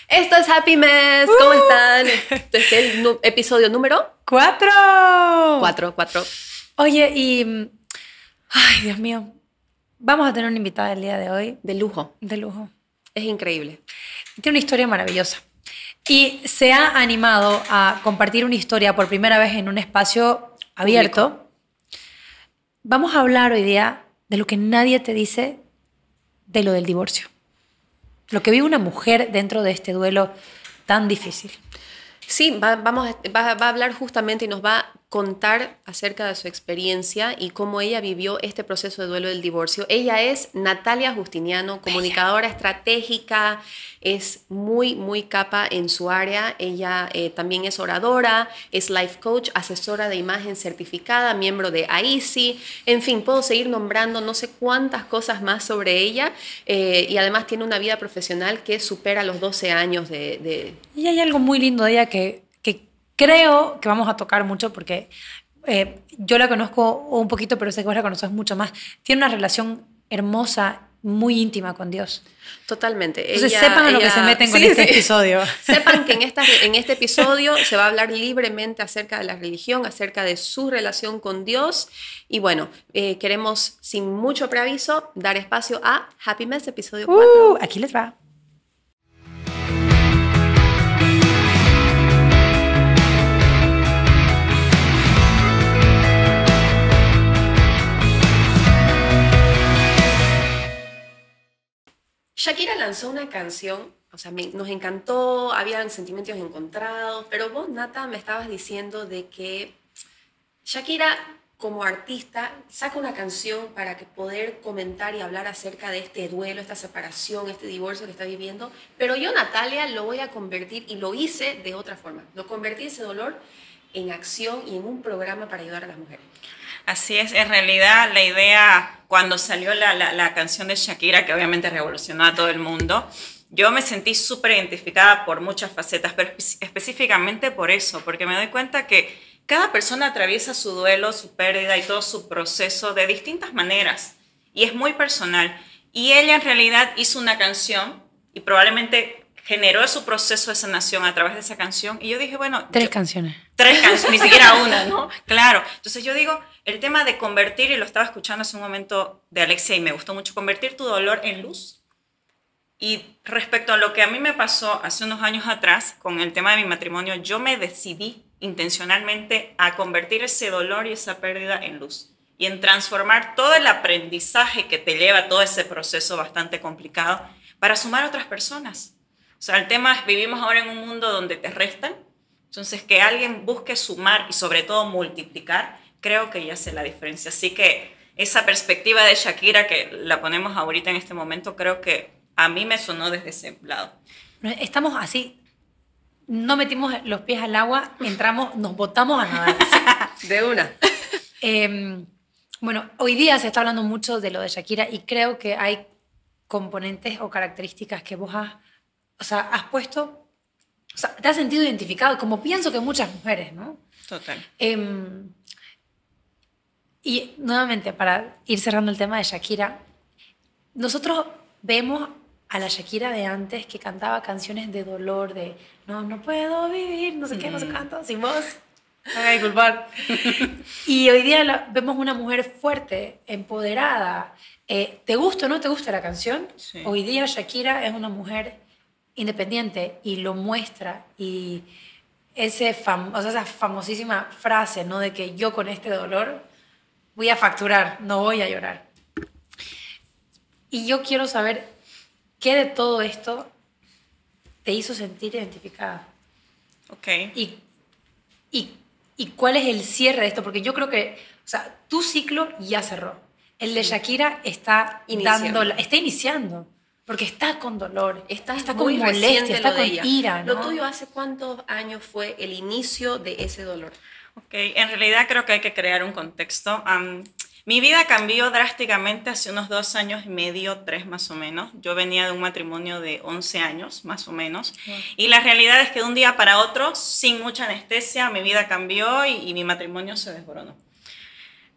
Esto es Happy Mess. ¿Cómo están? Este es el episodio número 4. 4. Oye, y... Ay, Dios mío. Vamos a tener una invitada el día de hoy. De lujo. De lujo. Es increíble. Tiene una historia maravillosa. Y se ha animado a compartir una historia por primera vez en un espacio abierto. Público. Vamos a hablar hoy día de lo que nadie te dice de lo del divorcio. Lo que vive una mujer dentro de este duelo tan difícil. Sí, va a hablar justamente y nos va a contar acerca de su experiencia y cómo ella vivió este proceso de duelo del divorcio. Ella es Natalia Justiniano, comunicadora estratégica, es muy capa en su área. Ella también es oradora, es life coach, asesora de imagen certificada, miembro de AISI. En fin, puedo seguir nombrando no sé cuántas cosas más sobre ella y además tiene una vida profesional que supera los 12 años de... Y hay algo muy lindo de ella que creo que vamos a tocar mucho porque yo la conozco un poquito, pero sé que vos la conoces mucho más. Tiene una relación hermosa, muy íntima con Dios. Totalmente. Entonces sepan a lo que se meten con este episodio. Sepan que en este episodio se va a hablar libremente acerca de la religión, acerca de su relación con Dios. Y bueno, queremos, sin mucho preaviso, dar espacio a Happy Mess, episodio 4. Aquí les va. Shakira lanzó una canción, o sea, nos encantó, habían sentimientos encontrados, pero vos, Nata, me estabas diciendo de que Shakira, como artista, saca una canción para que poder comentar y hablar acerca de este duelo, esta separación, este divorcio que está viviendo, pero yo, Natalia, lo voy a convertir, y lo hice de otra forma, lo convertí ese dolor en acción y en un programa para ayudar a las mujeres. Así es, en realidad la idea cuando salió la canción de Shakira, que obviamente revolucionó a todo el mundo, yo me sentí súper identificada por muchas facetas, pero específicamente por eso, porque me doy cuenta que cada persona atraviesa su duelo, su pérdida y todo su proceso de distintas maneras y es muy personal. Y ella en realidad hizo una canción y probablemente generó su proceso de sanación a través de esa canción. Y yo dije, bueno... 3 canciones. 3 canciones, ni siquiera una, ¿no? Claro. Entonces yo digo, el tema de convertir, y lo estaba escuchando hace un momento de Alexia y me gustó mucho, convertir tu dolor en luz. Y respecto a lo que a mí me pasó hace unos años atrás, con el tema de mi matrimonio, yo me decidí intencionalmente a convertir ese dolor y esa pérdida en luz. Y en transformar todo el aprendizaje que te lleva todo ese proceso bastante complicado para sumar a otras personas. O sea, el tema es, vivimos ahora en un mundo donde te restan, entonces que alguien busque sumar y sobre todo multiplicar, creo que ya hace la diferencia. Así que esa perspectiva de Shakira que la ponemos ahorita en este momento, creo que a mí me sonó desde ese lado. Estamos así, no metimos los pies al agua, entramos, nos botamos a nadar. De una. Bueno, hoy día se está hablando mucho de lo de Shakira y creo que hay componentes o características que vos has puesto, o sea, te has sentido identificado, como pienso que muchas mujeres, ¿no? Total. Y nuevamente, para ir cerrando el tema de Shakira, nosotros vemos a la Shakira de antes que cantaba canciones de dolor, de no puedo vivir, no sé qué, no sé cuánto, sin voz. Haga disculpar. Y hoy día vemos una mujer fuerte, empoderada. ¿Te gusta o no te gusta la canción? Sí. Hoy día Shakira es una mujer independiente y lo muestra, y esa famosísima frase, ¿no? De que yo con este dolor voy a facturar, no voy a llorar. Y yo quiero saber qué de todo esto te hizo sentir identificada. Ok. Y cuál es el cierre de esto, porque yo creo que, o sea, tu ciclo ya cerró. El de Shakira está iniciando. Porque está con dolor, está con molestia, está con ira, ¿no? ¿Lo tuyo hace cuántos años fue el inicio de ese dolor? Ok, en realidad creo que hay que crear un contexto. Mi vida cambió drásticamente hace unos 2 años y medio, 3 más o menos. Yo venía de un matrimonio de 11 años, más o menos. Y la realidad es que de un día para otro, sin mucha anestesia, mi vida cambió y mi matrimonio se desboronó.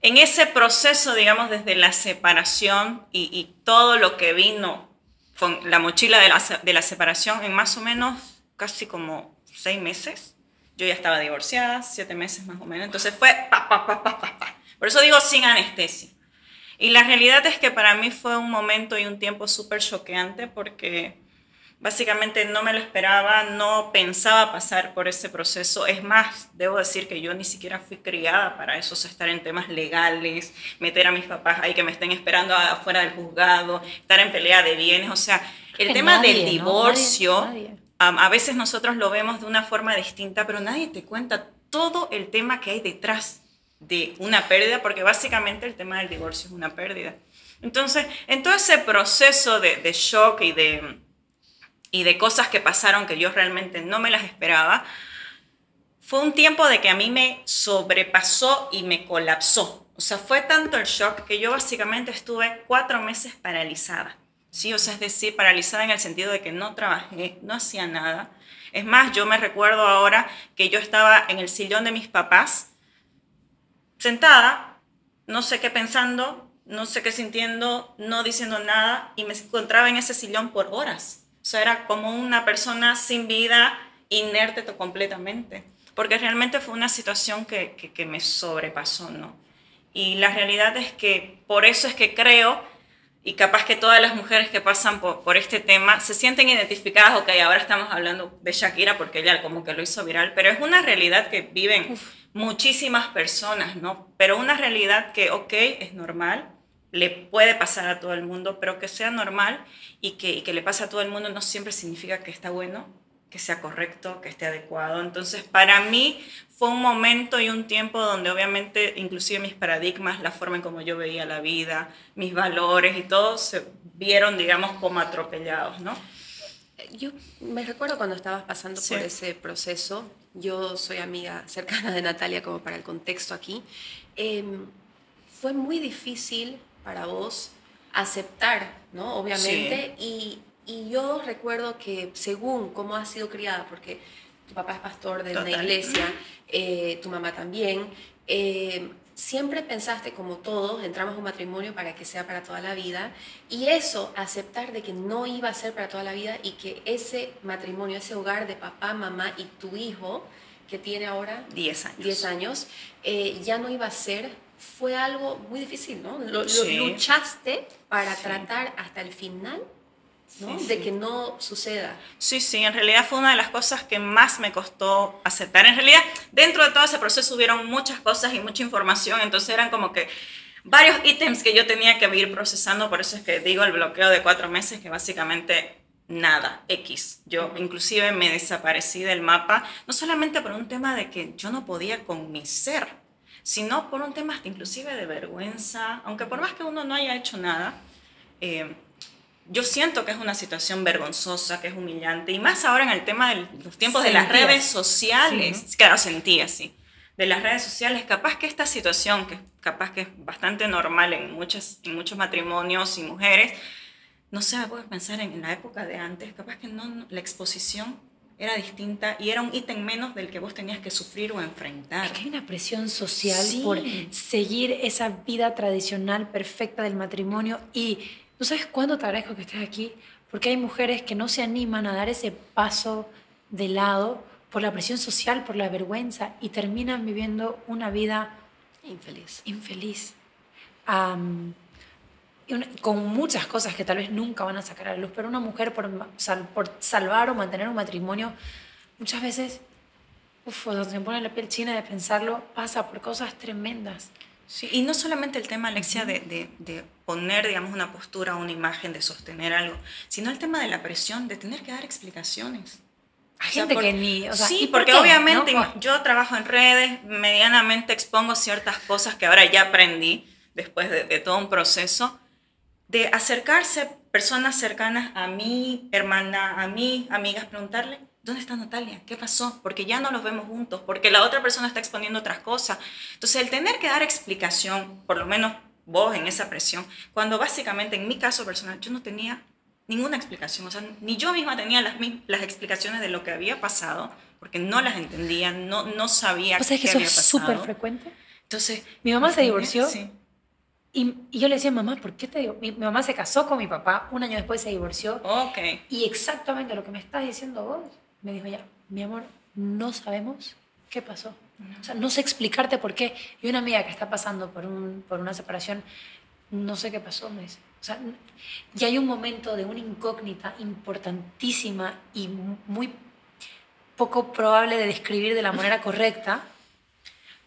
En ese proceso, digamos, desde la separación y todo lo que vino con la mochila de la separación en más o menos casi como 6 meses. Yo ya estaba divorciada, 7 meses más o menos. Entonces fue pa, pa, pa, pa, pa, pa. Por eso digo sin anestesia. Y la realidad es que para mí fue un momento y un tiempo súper choqueante porque básicamente no me lo esperaba, no pensaba pasar por ese proceso. Es más, debo decir que yo ni siquiera fui criada para eso, o sea, estar en temas legales, meter a mis papás ahí que me estén esperando afuera del juzgado, estar en pelea de bienes. O sea, el tema del divorcio, nadie. A veces nosotros lo vemos de una forma distinta, pero nadie te cuenta todo el tema que hay detrás de una pérdida, porque básicamente el tema del divorcio es una pérdida. Entonces, en todo ese proceso de shock y de cosas que pasaron que yo realmente no me las esperaba, fue un tiempo de que a mí me sobrepasó y me colapsó. O sea, fue tanto el shock que yo básicamente estuve 4 meses paralizada. ¿Sí? O sea, es decir, paralizada en el sentido de que no trabajé, no hacía nada. Es más, yo me recuerdo ahora que yo estaba en el sillón de mis papás, sentada, no sé qué pensando, no sé qué sintiendo, no diciendo nada, y me encontraba en ese sillón por horas. O sea, era como una persona sin vida, inerte completamente, porque realmente fue una situación que me sobrepasó, ¿no? Y la realidad es que por eso es que creo, y capaz que todas las mujeres que pasan por este tema se sienten identificadas. Ok, ahora estamos hablando de Shakira porque ella como que lo hizo viral, pero es una realidad que viven muchísimas personas, ¿no? Pero una realidad que, ok, es normal, le puede pasar a todo el mundo, pero que sea normal y que le pase a todo el mundo no siempre significa que está bueno, que sea correcto, que esté adecuado. Entonces, para mí fue un momento y un tiempo donde obviamente inclusive mis paradigmas, la forma en cómo yo veía la vida, mis valores y todo se vieron, digamos, como atropellados, ¿no? Yo me recuerdo cuando estabas pasando Sí. por ese proceso. Yo soy amiga cercana de Natalia, como para el contexto aquí. Fue muy difícil para vos aceptar, ¿no? Obviamente. Y yo recuerdo que según cómo has sido criada, porque tu papá es pastor de una Total. iglesia, tu mamá también, siempre pensaste, como todos, entramos a un matrimonio para que sea para toda la vida, y eso, aceptar de que no iba a ser para toda la vida y que ese matrimonio, ese hogar de papá, mamá y tu hijo, que tiene ahora 10 años. 10 años, ya no iba a ser, fue algo muy difícil, ¿no? Sí. Luchaste para Sí. tratar hasta el final, ¿no? Sí, De sí. que no suceda. Sí, sí, en realidad fue una de las cosas que más me costó aceptar. En realidad, dentro de todo ese proceso hubieron muchas cosas y mucha información, entonces eran como que varios ítems que yo tenía que ir procesando, por eso es que digo el bloqueo de 4 meses, que básicamente nada, X. Yo inclusive me desaparecí del mapa, no solamente por un tema de que yo no podía con mi ser, sino por un tema hasta inclusive de vergüenza, aunque por más que uno no haya hecho nada, yo siento que es una situación vergonzosa, que es humillante, y más ahora en el tema de los tiempos de las Sentías. redes sociales. Sí, claro, sentí así. De las redes sociales, capaz que esta situación, que capaz que es bastante normal en muchos matrimonios y mujeres, no sé, me puedo pensar en la época de antes, capaz que no, la exposición era distinta y era un ítem menos del que vos tenías que sufrir o enfrentar. Es que hay una presión social Sí. por seguir esa vida tradicional perfecta del matrimonio, y ¿tú sabes cuánto te agradezco que estés aquí? Porque hay mujeres que no se animan a dar ese paso de lado por la presión social, por la vergüenza, y terminan viviendo una vida Infeliz. infeliz. Con muchas cosas que tal vez nunca van a sacar a la luz, pero una mujer por salvar o mantener un matrimonio, muchas veces, se me pone la piel china de pensarlo, pasa por cosas tremendas. Sí, y no solamente el tema, Alexia, de poner, digamos, una postura, una imagen, de sostener algo, sino el tema de la presión, de tener que dar explicaciones. Hay O sea, gente que ni... O sea, sí, ¿y por porque qué? obviamente ¿No? yo trabajo en redes, medianamente expongo ciertas cosas que ahora ya aprendí después de todo un proceso, de acercarse personas cercanas a mí, hermana, a mí, amigas, preguntarle, ¿dónde está Natalia? ¿Qué pasó? Porque ya no los vemos juntos, porque la otra persona está exponiendo otras cosas. Entonces, el tener que dar explicación, por lo menos vos en esa presión, cuando básicamente en mi caso personal yo no tenía ninguna explicación, o sea, ni yo misma tenía las explicaciones de lo que había pasado, porque no las entendía, no sabía ¿Vos sabés que qué eso había es pasado. súper frecuente? Entonces, Mi mamá se divorció. Sí. Y yo le decía, mamá, ¿por qué te digo? Mi mamá se casó con mi papá, un año después se divorció. Ok. Y exactamente lo que me estás diciendo vos, me dijo ya, mi amor, no sabemos qué pasó. O sea, no sé explicarte por qué. Y una amiga que está pasando por una separación, no sé qué pasó, me dice. O sea, y hay un momento de una incógnita importantísima y muy poco probable de describir de la manera correcta,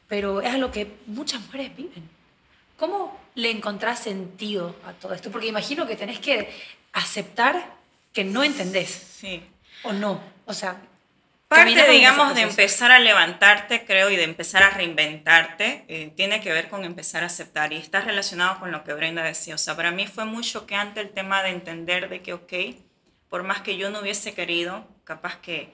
pero es a lo que muchas mujeres viven. ¿Cómo le encontrás sentido a todo esto? Porque imagino que tenés que aceptar que no entendés. Sí. ¿O no? O sea, parte, digamos, de empezar a levantarte, creo, y de empezar a reinventarte, tiene que ver con empezar a aceptar. Y está relacionado con lo que Brenda decía. O sea, para mí fue muy choqueante el tema de entender de que, ok, por más que yo no hubiese querido, capaz que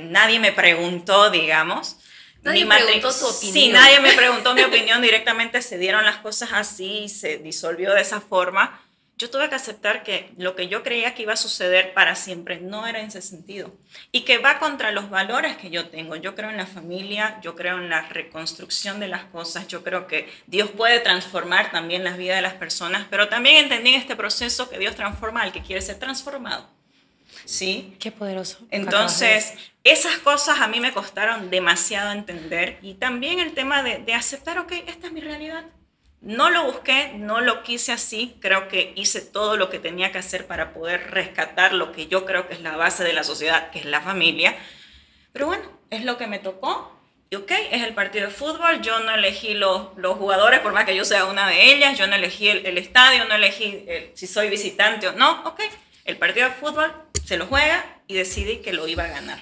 nadie me preguntó, digamos. Nadie preguntó tu opinión. Sí, nadie me preguntó mi opinión, directamente se dieron las cosas así, se disolvió de esa forma. Yo tuve que aceptar que lo que yo creía que iba a suceder para siempre no era en ese sentido. Y que va contra los valores que yo tengo. Yo creo en la familia, yo creo en la reconstrucción de las cosas, yo creo que Dios puede transformar también las vidas de las personas, pero también entendí en este proceso que Dios transforma al que quiere ser transformado. ¿Sí? Qué poderoso. Entonces, esas cosas a mí me costaron demasiado entender, y también el tema de aceptar, ok, esta es mi realidad. No lo busqué, no lo quise así, creo que hice todo lo que tenía que hacer para poder rescatar lo que yo creo que es la base de la sociedad, que es la familia. Pero bueno, es lo que me tocó. Y ok, es el partido de fútbol, yo no elegí los jugadores, por más que yo sea una de ellas, yo no elegí el estadio, no elegí si soy visitante o no, ok. El partido de fútbol se lo juega y decidí que lo iba a ganar.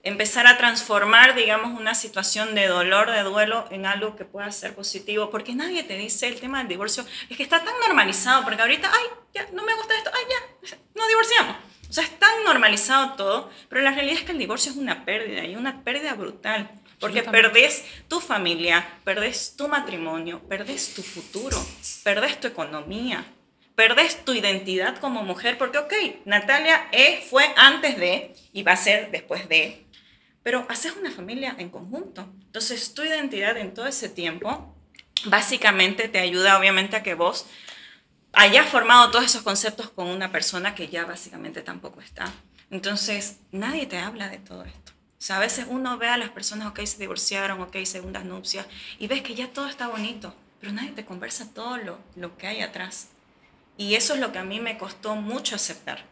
Empezar a transformar, digamos, una situación de dolor, de duelo, en algo que pueda ser positivo, porque nadie te dice el tema del divorcio, es que está tan normalizado, porque ahorita, ay, ya, no me gusta esto, ay, ya, nos divorciamos. O sea, es tan normalizado todo, pero la realidad es que el divorcio es una pérdida, y una pérdida brutal, porque perdés tu familia, perdés tu matrimonio, perdés tu futuro, perdés tu economía, perdés tu identidad como mujer, porque ok, Natalia fue antes de y va a ser después de, pero haces una familia en conjunto. Entonces tu identidad en todo ese tiempo básicamente te ayuda obviamente a que vos hayas formado todos esos conceptos con una persona que ya básicamente tampoco está. Entonces nadie te habla de todo esto. O sea, a veces uno ve a las personas, ok, se divorciaron, ok, segundas nupcias, y ves que ya todo está bonito, pero nadie te conversa todo lo que hay atrás. Y eso es lo que a mí me costó mucho aceptar.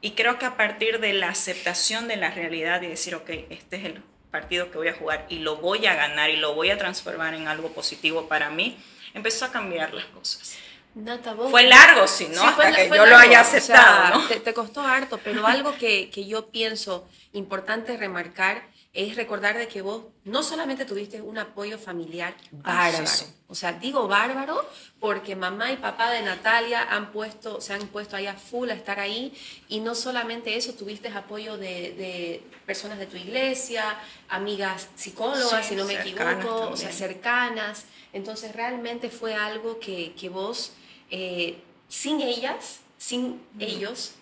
Y creo que a partir de la aceptación de la realidad y decir, ok, este es el partido que voy a jugar y lo voy a ganar y lo voy a transformar en algo positivo para mí, empezó a cambiar las cosas. Nata, vos, fue largo, sí, ¿no? Sí, hasta que yo largo, lo haya aceptado, o sea, ¿no? te costó harto, pero algo que yo pienso importante remarcar es recordar de que vos no solamente tuviste un apoyo familiar bárbaro, Sí. o sea, digo bárbaro porque mamá y papá de Natalia se han puesto ahí a full a estar ahí, y no solamente eso, tuviste apoyo de personas de tu iglesia, amigas psicólogas, Sí, si no me cercanas equivoco, también. o sea, cercanas. Entonces realmente fue algo que vos, sin ellas, sin ellos,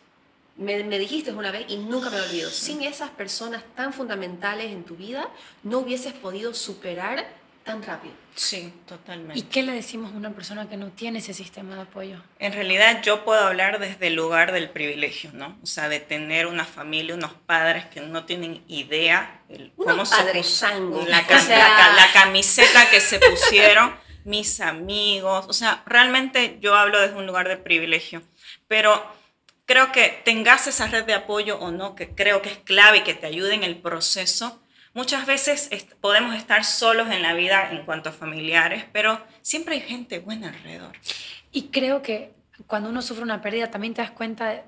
me dijiste una vez y nunca me lo olvido, sin esas personas tan fundamentales en tu vida, no hubieses podido superar tan rápido. Sí, totalmente. ¿Y qué le decimos a una persona que no tiene ese sistema de apoyo? En realidad yo puedo hablar desde el lugar del privilegio, ¿no? O sea, de tener una familia, unos padres que no tienen idea Unos padres sangos. la camiseta que se pusieron, mis amigos, o sea, realmente yo hablo desde un lugar de privilegio, pero creo que tengas esa red de apoyo o no, que creo que es clave y que te ayude en el proceso. Muchas veces podemos estar solos en la vida en cuanto a familiares, pero siempre hay gente buena alrededor. Y creo que cuando uno sufre una pérdida también te das cuenta de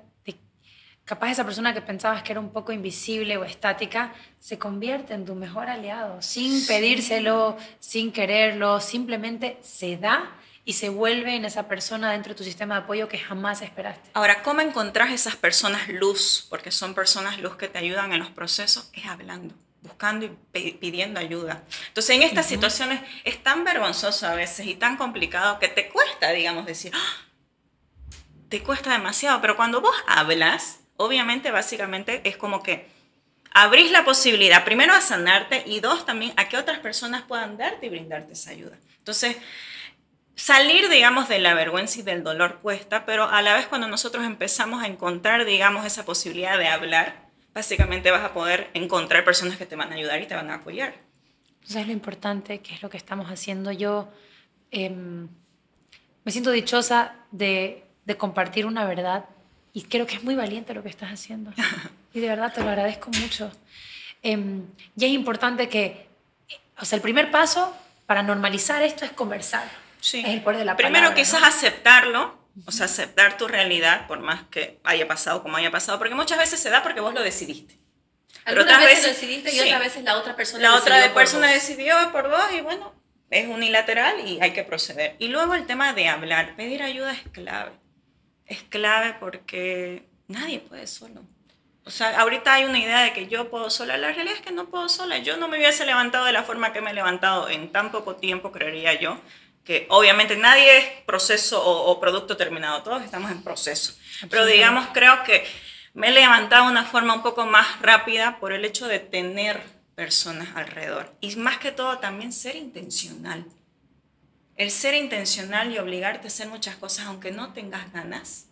capaz esa persona que pensabas que era un poco invisible o estática se convierte en tu mejor aliado, sin pedírselo, sin quererlo, simplemente se da y se vuelve en esa persona dentro de tu sistema de apoyo que jamás esperaste. Ahora, ¿cómo encontrás esas personas luz? Porque son personas luz que te ayudan en los procesos, es hablando, buscando y pidiendo ayuda. Entonces, en estas situaciones es tan vergonzoso a veces y tan complicado que te cuesta, digamos, decir, ¡ah! Te cuesta demasiado, pero cuando vos hablas, obviamente, básicamente, es como que abrís la posibilidad, primero, a sanarte y dos, también a que otras personas puedan darte y brindarte esa ayuda. Entonces, salir, digamos, de la vergüenza y del dolor cuesta, pero a la vez cuando nosotros empezamos a encontrar, digamos, esa posibilidad de hablar, básicamente vas a poder encontrar personas que te van a ayudar y te van a apoyar. Entonces, lo importante, que es lo que estamos haciendo, yo me siento dichosa de compartir una verdad y creo que es muy valiente lo que estás haciendo. Y de verdad te lo agradezco mucho. Y es importante que, o sea, el primer paso para normalizar esto es conversar. Sí. Es el poder de la Primero palabra, quizás ¿no? aceptarlo, o sea, aceptar tu realidad, por más que haya pasado como haya pasado, porque muchas veces se da porque vos lo decidiste. Pero Algunas otras veces lo decidiste y otras veces la otra persona decidió por vos y bueno, es unilateral y hay que proceder. Y luego el tema de hablar, pedir ayuda es clave. Es clave porque nadie puede solo. O sea, ahorita hay una idea de que yo puedo sola. La realidad es que no puedo sola. Yo no me hubiese levantado de la forma que me he levantado en tan poco tiempo, creería yo. Que obviamente nadie es proceso o producto terminado. Todos estamos en proceso. Pero digamos, creo que me he levantado de una forma un poco más rápida por el hecho de tener personas alrededor. Y más que todo también ser intencional. El ser intencional y obligarte a hacer muchas cosas aunque no tengas ganas,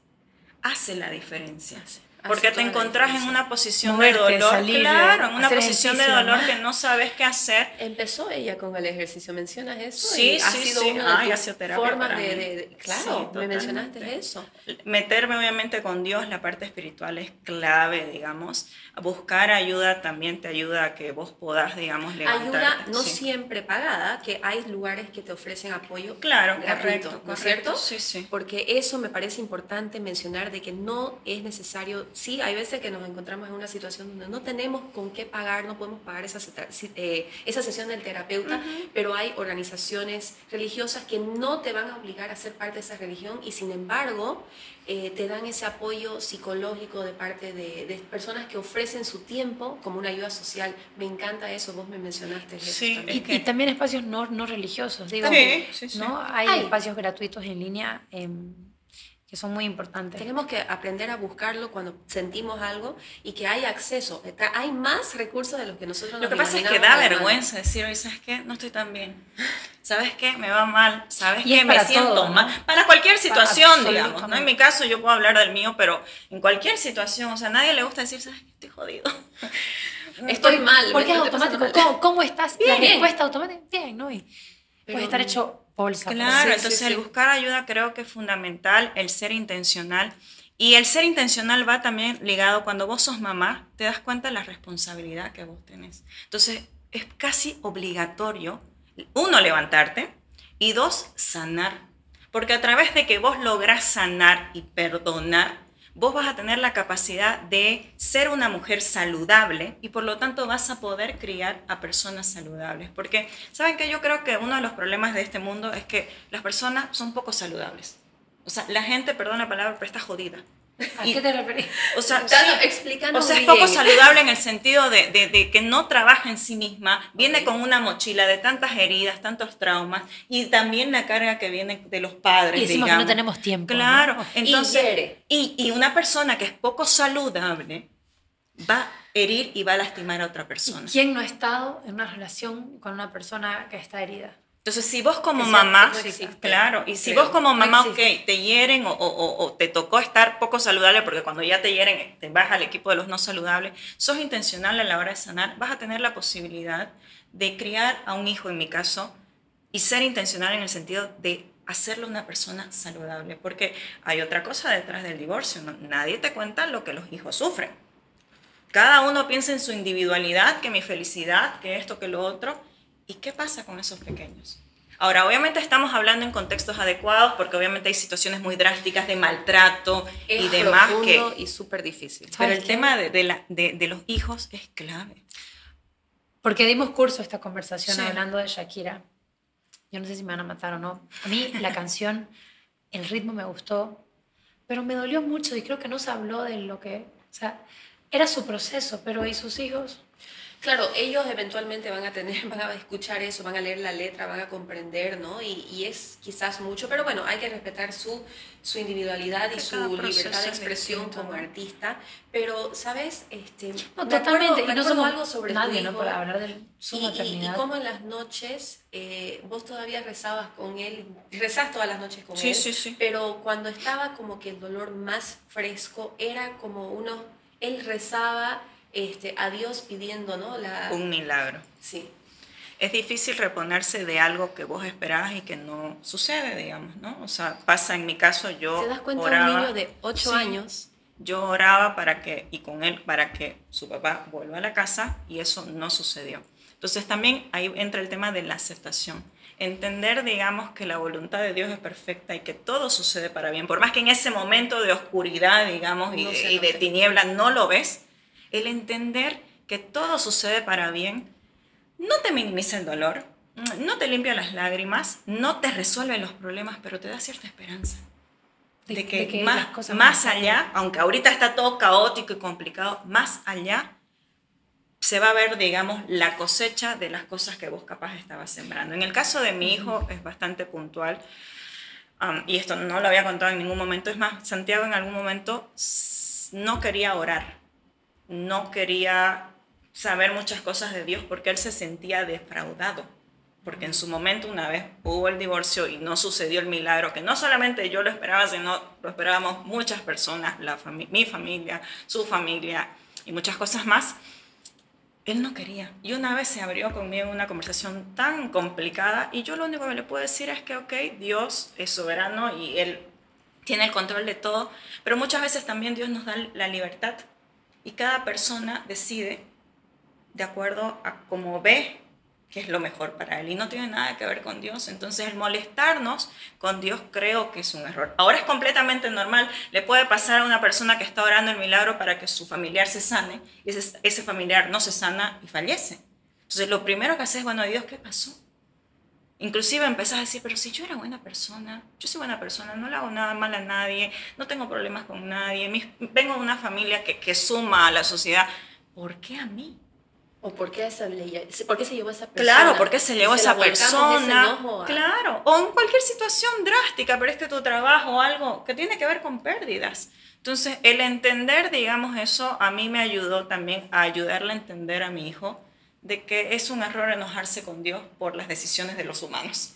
hace la diferencia. Porque te encontrás en una posición de dolor, salir, claro, en una posición de ejercicio, dolor ¿no? que no sabes qué hacer. Empezó ella con el ejercicio, ¿mencionas eso? Sí, y ha sí, sido sí. una de Hace tus terapia formas para mí. claro, Sí, me mencionaste totalmente. eso. Meterme obviamente con Dios, la parte espiritual es clave, digamos. Buscar ayuda también te ayuda a que vos podás, digamos, levantarte. Ayuda no sí. siempre pagada, que hay lugares que te ofrecen apoyo Claro, gratuito, correcto, ¿no es correcto. cierto? Sí, sí. Porque eso me parece importante mencionar de que no es necesario, sí, hay veces que nos encontramos en una situación donde no tenemos con qué pagar, no podemos pagar esa sesión del terapeuta, pero hay organizaciones religiosas que no te van a obligar a ser parte de esa religión y sin embargo te dan ese apoyo psicológico de parte de personas que ofrecen su tiempo como una ayuda social. Me encanta eso, vos me mencionaste eso Sí, también. Y también espacios no religiosos, digo, Sí, sí. ¿no? Hay Hay. espacios gratuitos en línea que son muy importantes. Tenemos que aprender a buscarlo cuando sentimos algo y que hay acceso. Hay más recursos de los que nosotros Lo que nos pasa es que imaginamos da a la mano. vergüenza decir, oye, ¿sabes qué? No estoy tan bien. ¿Sabes qué? Me va mal. ¿Sabes Y es qué? Me para siento todo, ¿no? mal. Para cualquier situación, digamos. ¿no? absolutamente. En mi caso yo puedo hablar del mío, pero en cualquier situación, o sea, a nadie le gusta decir, ¿sabes qué? Estoy jodido. Estoy mal. Porque es me estoy pasando automático. mal. ¿Cómo estás? Bien. La respuesta automática, bien, ¿no? Y Pero, puede estar hecho bolsa. Claro, Sí, entonces sí, el sí. buscar ayuda creo que es fundamental, el ser intencional. Y el ser intencional va también ligado cuando vos sos mamá, te das cuenta de la responsabilidad que vos tenés. Entonces es casi obligatorio, uno, levantarte y dos, sanar. Porque a través de que vos lográs sanar y perdonar, vos vas a tener la capacidad de ser una mujer saludable y por lo tanto vas a poder criar a personas saludables. Porque, ¿saben qué? Yo creo que uno de los problemas de este mundo es que las personas son poco saludables. O sea, la gente, perdón la palabra, pero está jodida. ¿A qué te referís? O sea, Explícanos o sea, es bien. poco saludable en el sentido de que no trabaja en sí misma, viene con una mochila de tantas heridas, tantos traumas y también la carga que viene de los padres, Y decimos digamos. que no tenemos tiempo, Claro, ¿no? entonces, hiere. y una persona que es poco saludable va a herir y va a lastimar a otra persona. ¿Quién no ha estado en una relación con una persona que está herida? Entonces, si vos como Eso mamá, no existe, claro, y si creo. vos como No mamá, existe. ok, te hieren o te tocó estar poco saludable, porque cuando ya te hieren, te vas al equipo de los no saludables, sos intencional a la hora de sanar, vas a tener la posibilidad de criar a un hijo, en mi caso, y ser intencional en el sentido de hacerlo una persona saludable, porque hay otra cosa detrás del divorcio, ¿no? Nadie te cuenta lo que los hijos sufren. Cada uno piensa en su individualidad, que mi felicidad, que esto, que lo otro. ¿Y qué pasa con esos pequeños? Ahora, obviamente estamos hablando en contextos adecuados porque obviamente hay situaciones muy drásticas de maltrato Es y demás. profundo y súper difícil. Pero el ¿Sabes qué? tema de los hijos es clave. Porque dimos curso a esta conversación Sí. hablando de Shakira. Yo no sé si me van a matar o no. A mí la canción, el ritmo me gustó, pero me dolió mucho y creo que no se habló de lo que... O sea, era su proceso, pero ¿y sus hijos? Claro, ellos eventualmente van a escuchar eso, van a leer la letra, van a comprender, ¿no? Y es quizás mucho, pero bueno, hay que respetar su individualidad y Que su cada proceso libertad de es expresión distinto, como ¿no? artista. Pero, ¿sabes? No, Me totalmente. Y no acuerdo somos algo sobre tu nadie, ¿no? hijo. Para hablar de su Y maternidad. cómo en las noches vos todavía rezabas con él, rezás todas las noches con Sí, él, sí, sí. pero cuando estaba como que el dolor más fresco, era como él rezaba a Dios pidiendo, ¿no? Un milagro. Sí. Es difícil reponerse de algo que vos esperabas y que no sucede, digamos, ¿no? O sea, pasa en mi caso, yo ¿Te das cuenta? oraba, Un niño de 8 sí, años. yo oraba y con él para que su papá vuelva a la casa y eso no sucedió. Entonces también ahí entra el tema de la aceptación. Entender, digamos, que la voluntad de Dios es perfecta y que todo sucede para bien. Por más que en ese momento de oscuridad, digamos, No se y de note. tiniebla no lo ves, el entender que todo sucede para bien no te minimiza el dolor, no te limpia las lágrimas, no te resuelve los problemas, pero te da cierta esperanza. De que las cosas más van a allá, aunque ahorita está todo caótico y complicado, más allá se va a ver, digamos, la cosecha de las cosas que vos capaz estabas sembrando. En el caso de mi hijo es bastante puntual, y esto no lo había contado en ningún momento. Es más, Santiago en algún momento no quería orar, no quería saber muchas cosas de Dios porque él se sentía defraudado. Porque en su momento, una vez hubo el divorcio y no sucedió el milagro, que no solamente yo lo esperaba, sino lo esperábamos muchas personas, mi familia, su familia y muchas cosas más. Él no quería. Y una vez se abrió conmigo en una conversación tan complicada y yo lo único que le puedo decir es que, ok, Dios es soberano y Él tiene el control de todo, pero muchas veces también Dios nos da la libertad y cada persona decide de acuerdo a cómo ve que es lo mejor para él y no tiene nada que ver con Dios. Entonces el molestarnos con Dios creo que es un error. Ahora es completamente normal, le puede pasar a una persona que está orando el milagro para que su familiar se sane y ese familiar no se sana y fallece. Entonces lo primero que haces es, bueno, Dios, ¿qué pasó? Inclusive empezás a decir, pero si yo era buena persona, yo soy buena persona, no le hago nada mal a nadie, no tengo problemas con nadie, vengo de una familia que suma a la sociedad, ¿por qué a mí? ¿O por qué se llevó esa persona? Claro, ¿por qué se llevó esa persona? Enojo Claro, o en cualquier situación drástica, pero tu trabajo o algo que tiene que ver con pérdidas. Entonces, el entender, digamos, eso a mí me ayudó también a ayudarle a entender a mi hijo de que es un error enojarse con Dios por las decisiones de los humanos.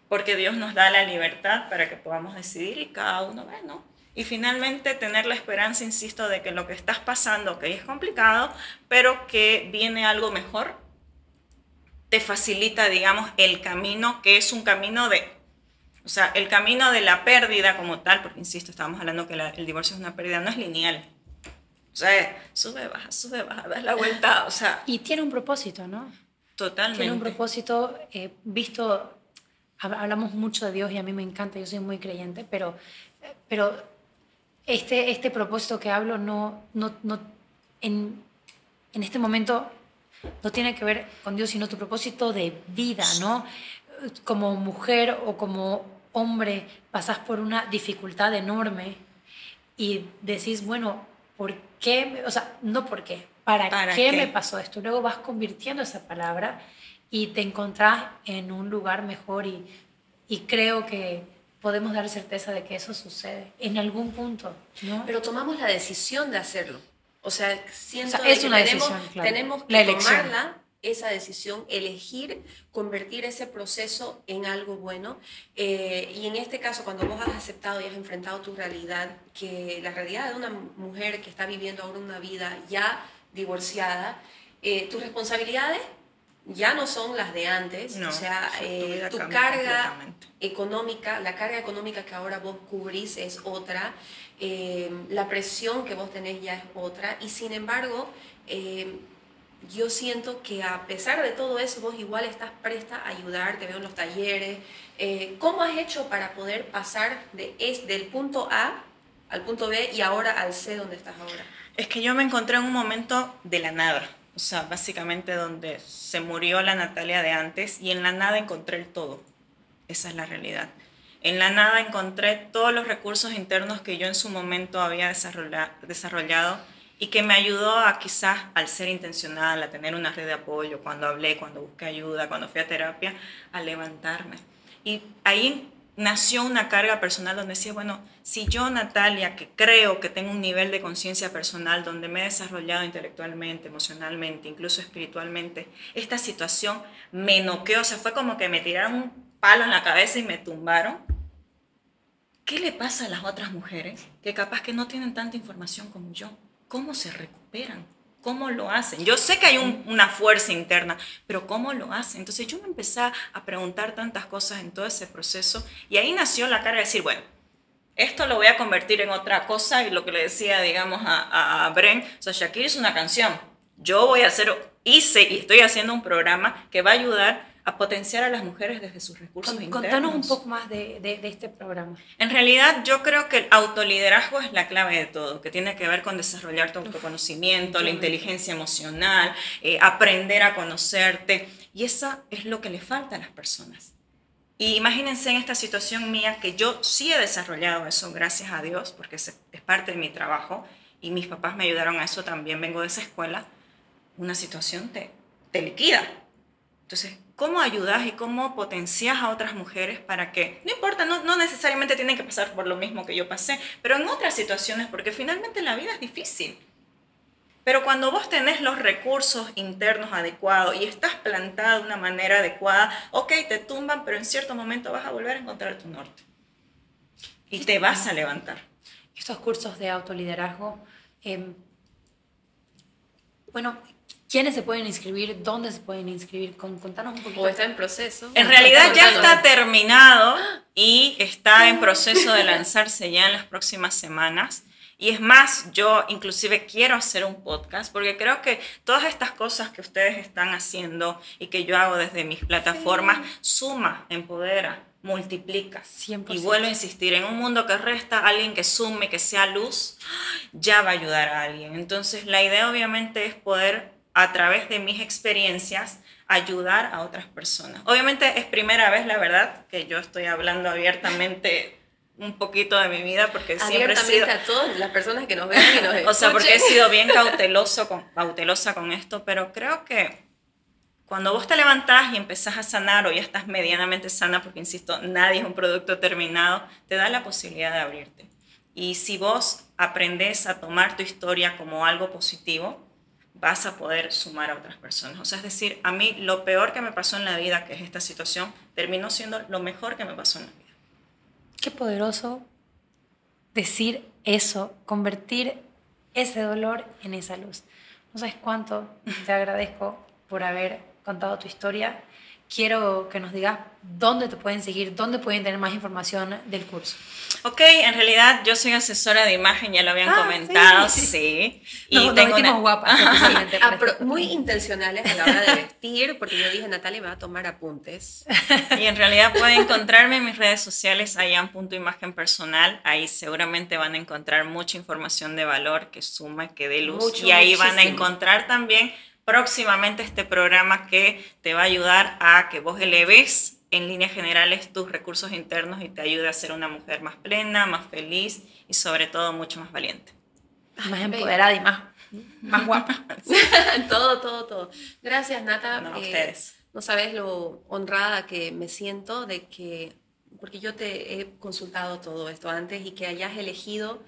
Porque Dios nos da la libertad para que podamos decidir y cada uno ve, ¿no? Y finalmente tener la esperanza, insisto, de que lo que estás pasando, que es complicado, pero que viene algo mejor, te facilita, digamos, el camino, que es un camino o sea, el camino de la pérdida como tal, porque insisto, estábamos hablando que el divorcio es una pérdida, no es lineal. O sea, sube, baja, das la vuelta, o sea... Y tiene un propósito, ¿no? Totalmente. Tiene un propósito visto... Hablamos mucho de Dios y a mí me encanta, yo soy muy creyente, pero este propósito que hablo en este momento no tiene que ver con Dios, sino tu propósito de vida, ¿no? Como mujer o como hombre pasás por una dificultad enorme y decís, bueno, ¿por qué? O sea, no por qué, ¿para qué me pasó esto? Luego vas convirtiendo esa palabra y te encontrás en un lugar mejor y creo que podemos dar certeza de que eso sucede en algún punto, ¿no? Pero tomamos la decisión de hacerlo. O sea, siento es que una decisión, claro. tenemos que La elección. tomarla, esa decisión, elegir, convertir ese proceso en algo bueno. Y en este caso, cuando vos has aceptado y has enfrentado tu realidad, que la realidad de una mujer que está viviendo ahora una vida ya divorciada, tus responsabilidades ya no son las de antes. No, o sea, tu carga económica, la carga económica que ahora vos cubrís es otra, la presión que vos tenés ya es otra, y sin embargo, yo siento que a pesar de todo eso, vos igual estás presta a ayudar, te veo en los talleres. ¿Cómo has hecho para poder pasar del punto A al punto B y ahora al C donde estás ahora? Es que yo me encontré en un momento de la nada. O sea, básicamente donde se murió la Natalia de antes y en la nada encontré el todo. Esa es la realidad. En la nada encontré todos los recursos internos que yo en su momento había desarrollado y que me ayudó a quizás al ser intencional, a tener una red de apoyo, cuando hablé, cuando busqué ayuda, cuando fui a terapia, a levantarme. Y ahí nació una carga personal donde decía, bueno, si yo, Natalia, que creo que tengo un nivel de conciencia personal donde me he desarrollado intelectualmente, emocionalmente, incluso espiritualmente, esta situación me noqueó, o sea, fue como que me tiraron un palo en la cabeza y me tumbaron. ¿Qué le pasa a las otras mujeres que capaz que no tienen tanta información como yo? ¿Cómo se recuperan? ¿Cómo lo hacen? Yo sé que hay una fuerza interna, pero ¿cómo lo hacen? Entonces yo me empecé a preguntar tantas cosas en todo ese proceso y ahí nació la carga de decir, bueno, esto lo voy a convertir en otra cosa y lo que le decía, digamos, a Bren, o sea, Shakira es una canción. Yo voy a hice y estoy haciendo un programa que va a ayudar a potenciar a las mujeres desde sus recursos internos. Contanos un poco más de este programa. En realidad yo creo que el autoliderazgo es la clave de todo, que tiene que ver con desarrollar tu autoconocimiento, la inteligencia emocional, aprender a conocerte, y eso es lo que le falta a las personas. Y imagínense en esta situación mía que yo sí he desarrollado eso, gracias a Dios, porque es parte de mi trabajo, y mis papás me ayudaron a eso también, vengo de esa escuela, una situación te liquida. Entonces, ¿cómo ayudas y cómo potencias a otras mujeres para que, no importa, no necesariamente tienen que pasar por lo mismo que yo pasé, pero en otras situaciones, porque finalmente la vida es difícil. Pero cuando vos tenés los recursos internos adecuados y estás plantada de una manera adecuada, ok, te tumban, pero en cierto momento vas a volver a encontrar tu norte. Y te vas a levantar. Estos cursos de autoliderazgo, bueno, ¿quiénes se pueden inscribir? ¿Dónde se pueden inscribir? Contanos un poquito. O está en proceso. En realidad ya está terminado y está en proceso de lanzarse ya en las próximas semanas. Y es más, yo inclusive quiero hacer un podcast porque creo que todas estas cosas que ustedes están haciendo y que yo hago desde mis plataformas suma, empodera, multiplica. 100%. Y vuelvo a insistir, en un mundo que resta, alguien que sume, que sea luz, ya va a ayudar a alguien. Entonces la idea obviamente es poder, a través de mis experiencias, ayudar a otras personas. Obviamente es primera vez, la verdad, que yo estoy hablando abiertamente un poquito de mi vida, porque siempre he sido... a todas las personas que nos ven y nos escuchen. O sea, porque he sido bien cautelosa con esto, pero creo que cuando vos te levantás y empezás a sanar, o ya estás medianamente sana, porque insisto, nadie es un producto terminado, te da la posibilidad de abrirte. Y si vos aprendés a tomar tu historia como algo positivo, vas a poder sumar a otras personas. O sea, es decir, a mí lo peor que me pasó en la vida, que es esta situación, terminó siendo lo mejor que me pasó en la vida. Qué poderoso decir eso, convertir ese dolor en esa luz. No sabes cuánto te agradezco por haber contado tu historia. Quiero que nos digas dónde te pueden seguir, dónde pueden tener más información del curso. Ok, en realidad yo soy asesora de imagen, ya lo habían comentado, sí. Y nos metimos guapas. Muy intencionales a la hora de vestir, porque yo dije, Natalia me va a tomar apuntes. Y en realidad pueden encontrarme en mis redes sociales, ayan.imagenpersonal. Ahí seguramente van a encontrar mucha información de valor que suma, que dé luz. Y ahí van a encontrar también próximamente este programa que te va a ayudar a que vos eleves en líneas generales tus recursos internos y te ayude a ser una mujer más plena, más feliz y sobre todo mucho más valiente. Más empoderada y más guapa. Todo. Gracias, Nata. No, a ustedes. No sabes lo honrada que me siento de que, porque yo te he consultado todo esto antes y que hayas elegido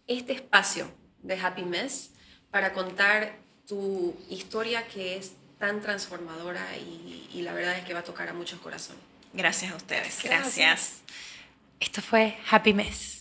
este espacio de Happy Mess para contar tu historia que es tan transformadora y la verdad es que va a tocar a muchos corazones. Gracias a ustedes. Gracias. Esto fue Happy Mess.